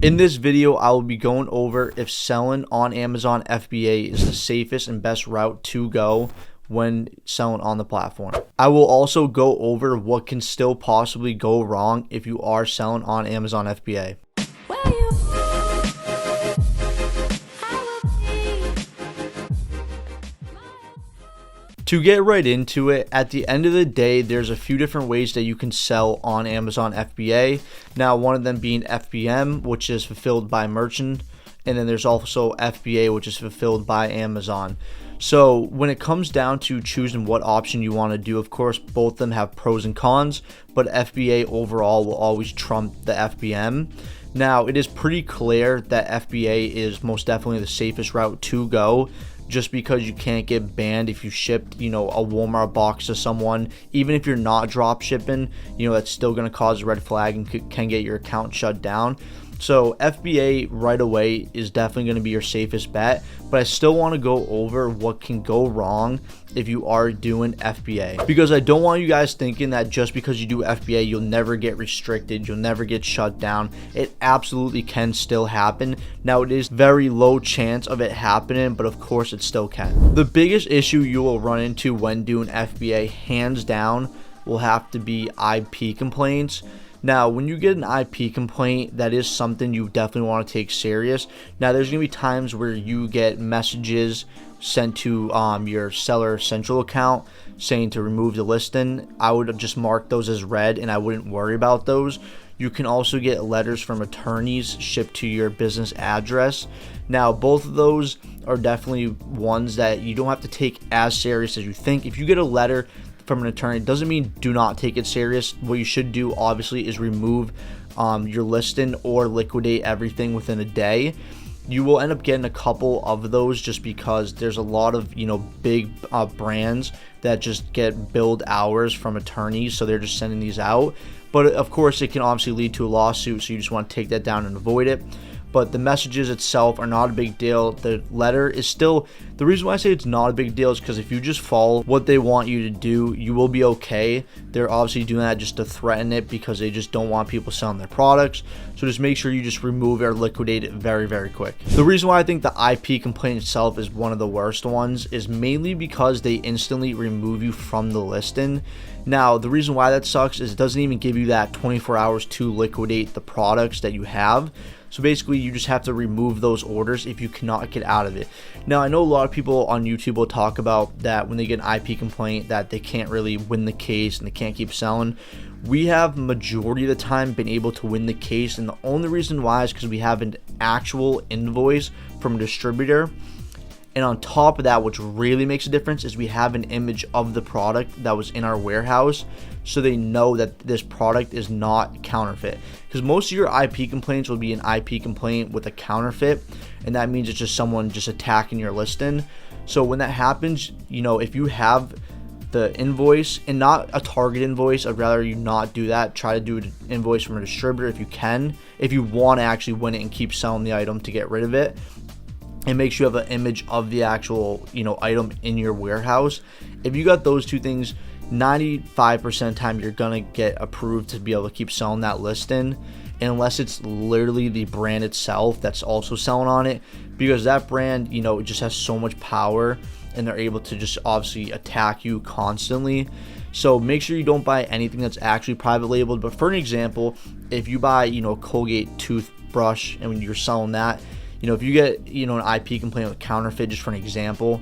In this video, I will be going over if selling on Amazon FBA is the safest and best route to go when selling on the platform. I will also go over what can still possibly go wrong if you are selling on Amazon FBA. To get right into it, at the end of the day, there's a few different ways that you can sell on Amazon FBA. Now, one of them being FBM, which is fulfilled by merchant, and then there's also FBA, which is fulfilled by Amazon. So when it comes down to choosing what option you want to do, of course, both of them have pros and cons, but FBA overall will always trump the FBM. Now, it is pretty clear that FBA is most definitely the safest route to go, just because you can't get banned if you shipped, a Walmart box to someone. Even if you're not drop shipping, that's still going to cause a red flag and can get your account shut down. So FBA right away is definitely going to be your safest bet, but I still want to go over what can go wrong if you are doing FBA, because I don't want you guys thinking that just because you do FBA, you'll never get restricted, you'll never get shut down. It absolutely can still happen. Now, it is very low chance of it happening, but of course it still can. The biggest issue you will run into when doing FBA, hands down, will have to be IP complaints. Now, when you get an IP complaint, that is something you definitely want to take serious. Now, there's going to be times where you get messages sent to your Seller Central account saying to remove the listing. I would just mark those as red and I wouldn't worry about those. You can also get letters from attorneys shipped to your business address. Now, both of those are definitely ones that you don't have to take as serious as you think. If you get a letter from an attorney, it doesn't mean do not take it serious. What you should do, obviously, is remove your listing or liquidate everything within a day. You will end up getting a couple of those just because there's a lot of big brands that just get billed hours from attorneys, so they're just sending these out. But of course, it can obviously lead to a lawsuit, so you just want to take that down and avoid it. But the messages itself are not a big deal. The letter is still, the reason why I say it's not a big deal is because if you just follow what they want you to do, you will be okay. They're obviously doing that just to threaten it because they just don't want people selling their products. So just make sure you just remove or liquidate it very, very quick. The reason why I think the IP complaint itself is one of the worst ones is mainly because they instantly remove you from the listing. Now, the reason why that sucks is it doesn't even give you that 24 hours to liquidate the products that you have. So basically, you just have to remove those orders if you cannot get out of it. Now, I know a lot of people on YouTube will talk about that when they get an IP complaint that they can't really win the case and they can't keep selling. We have majority of the time been able to win the case, and the only reason why is because we have an actual invoice from a distributor. And on top of that, which really makes a difference, is we have an image of the product that was in our warehouse, so they know that this product is not counterfeit. Because most of your IP complaints will be an IP complaint with a counterfeit, and that means it's just someone just attacking your listing. So when that happens, if you have the invoice and not a Target invoice, I'd rather you not do that. Try to do an invoice from a distributor if you can, if you want to actually win it and keep selling the item to get rid of it. And make sure you have an image of the actual, item in your warehouse. If you got those two things, 95% of the time you're gonna get approved to be able to keep selling that listing, unless it's literally the brand itself that's also selling on it, because that brand, it just has so much power and they're able to just obviously attack you constantly. So make sure you don't buy anything that's actually private labeled. But for an example, if you buy, Colgate toothbrush and when you're selling that, if you get, an IP complaint with counterfeit, just for an example,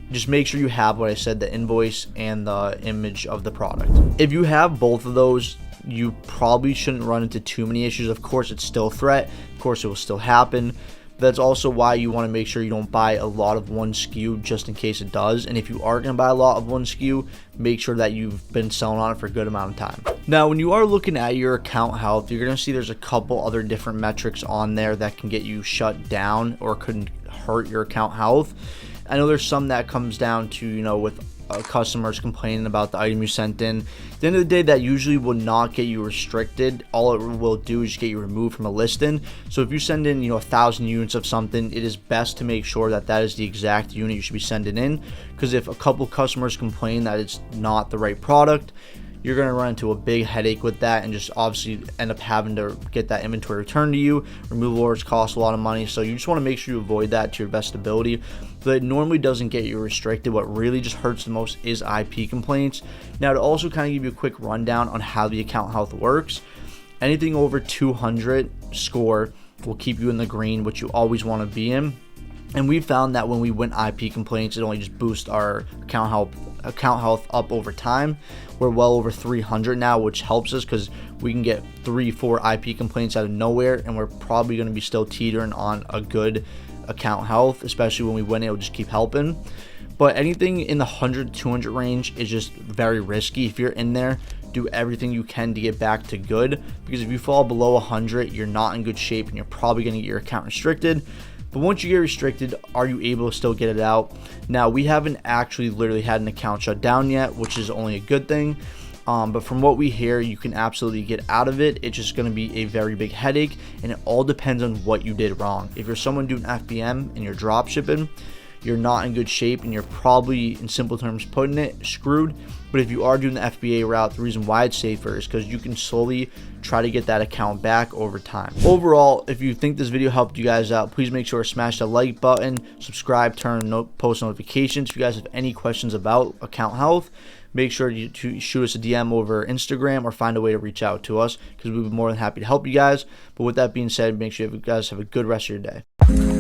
just make sure you have what I said, the invoice and the image of the product. If you have both of those, you probably shouldn't run into too many issues. Of course, it's still a threat. Of course, it will still happen. That's also why you want to make sure you don't buy a lot of one SKU just in case it does. And if you are going to buy a lot of one SKU, make sure that you've been selling on it for a good amount of time. Now, when you are looking at your account health, you're going to see there's a couple other different metrics on there that can get you shut down or could hurt your account health. I know there's some that comes down to, with customers complaining about the item you sent in. At the end of the day, that usually will not get you restricted. All it will do is just get you removed from a listing. So if you send in 1,000 units of something, it is best to make sure that that is the exact unit you should be sending in, because if a couple customers complain that it's not the right product, you're going to run into a big headache with that and just obviously end up having to get that inventory returned to you. Removal orders cost a lot of money, so you just want to make sure you avoid that to your best ability. But it normally doesn't get you restricted. What really just hurts the most is IP complaints. Now, to also kind of give you a quick rundown on how the account health works, anything over 200 score will keep you in the green, which you always want to be in. And we found that when we win IP complaints, it only just boosts our account health up over time. We're well over 300 now, which helps us because we can get 3-4 IP complaints out of nowhere, and we're probably going to be still teetering on a good account health, especially when we win. It'll just keep helping. But anything in the 100 to 200 range is just very risky. If you're in there, do everything you can to get back to good, because if you fall below 100, you're not in good shape and you're probably going to get your account restricted. But once you get restricted, are you able to still get it out? Now, we haven't actually literally had an account shut down yet, which is only a good thing. But from what we hear, you can absolutely get out of it. It's just going to be a very big headache, and it all depends on what you did wrong. If you're someone doing FBM and you're drop shipping, you're not in good shape and you're probably, in simple terms putting it, screwed. But if you are doing the FBA route, the reason why it's safer is because you can slowly try to get that account back over time. Overall, if you think this video helped you guys out, please make sure to smash the like button, subscribe, turn on post notifications. If you guys have any questions about account health, make sure to shoot us a DM over Instagram or find a way to reach out to us, because we'd be more than happy to help you guys. But with that being said, make sure you guys have a good rest of your day.